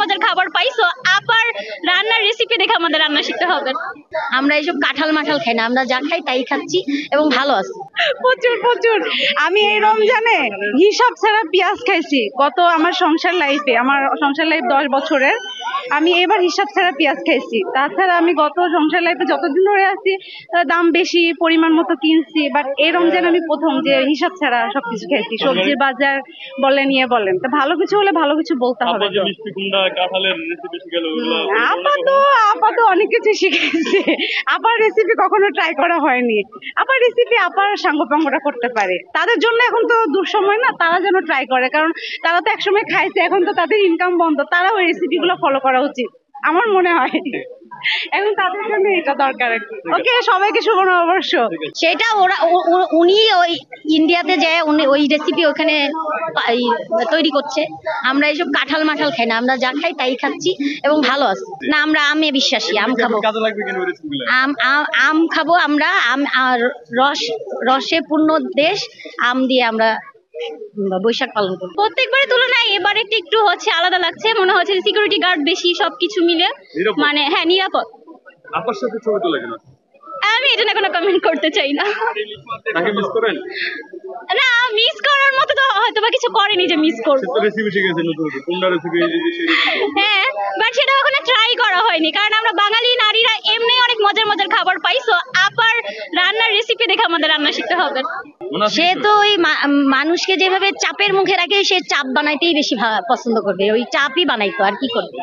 মজার খাবার পাই। সো আপার রান্নার রেসিপি দেখে আমাদের রান্না শিখতে হবে। আমরা এইসব কাঁঠাল মাঠাল খাই না, আমরা যা খাই তাই খাচ্ছি এবং ভালো আছি। প্রচুর প্রচুর। আমি এই রমজানে হিসাব ছাড়া পেঁয়াজ খাইছি। আমার সংসার লাইফ 10 বছরের। আমি এবার হিসাব ছাড়া পেঁয়াজ খাইছি। তাছাড়া আমি গত সংসার লাইফে যতদিন ধরে আছি দাম বেশি, পরিমাণ মতো কিনছি, বাট এই রমজানে আমি প্রথম যে হিসাব ছাড়া সবকিছু খাইছি। সবজির বাজার বলেন বলেন, তো ভালো কিছু হলে ভালো কিছু বলতে হবে। আপাতত অনেক কিছু শিখেছি। আবার রেসিপি কখনো ট্রাই করা হয়নি। আবার রেসিপি আবার সাঙ্গপাঙ্গরা করতে পারে, তাদের জন্য এখন তো দুঃসময় না, তারা যেন ট্রাই করে, কারণ তারা তো একসময় খাইছে, এখন তো তাদের ইনকাম বন্ধ, তারা ওই রেসিপি গুলো ফলো করা উচিত আমার মনে হয়। এখন তাদের জন্য এটা দরকার। ওকে, সবাইকে শুভ নববর্ষ। সেটা উনি ওই ইন্ডিয়াতে যায়, উনি ওই রেসিপি ওখানে তৈরি করছে। আমরা এইসব কাঁঠাল মাঠাল খাই না, আমরা যা খাই তাই খাচ্ছি এবং ভালো আছি। না, আমরা আমে বিশ্বাসী, আম খাবো। আম খাবো আমরা, রসে পূর্ণ দেশ, আম দিয়ে আমরা বৈশাখ পালন করবো। প্রত্যেকবারের তুলনায় এবার একটু হচ্ছে আলাদা লাগছে, মনে হচ্ছে সিকিউরিটি গার্ড বেশি, সবকিছু মিলে মানে হ্যাঁ নিরাপদ। আপনার সাথে ছবি তোলা কেন? আমি এটা না কোনো কমেন্ট করতে চাই না। তাকে মিস করেন? না, মিস করার মতো তো হয়তো বা কিছু করেনি যে মিস করবো। রেসিপি শিখেছেন নতুন, কোনটা রেসিপি? হ্যাঁ, বাট সেটা ওখানে ট্রাই করা হয়নি, কারণ আমরা বাঙালি নারীরা এমনি অনেক মজার মজার খাবার পাই। সো আপার রান্নার রেসিপি দেখে আমাদের রান্না শিখতে হবে। সে তো ওই মানুষকে যেভাবে চাপের মুখে রাখে, সে চাপ বানাইতেই বেশি পছন্দ করবে, ওই চাপই বানাইতো, আর কি করবে।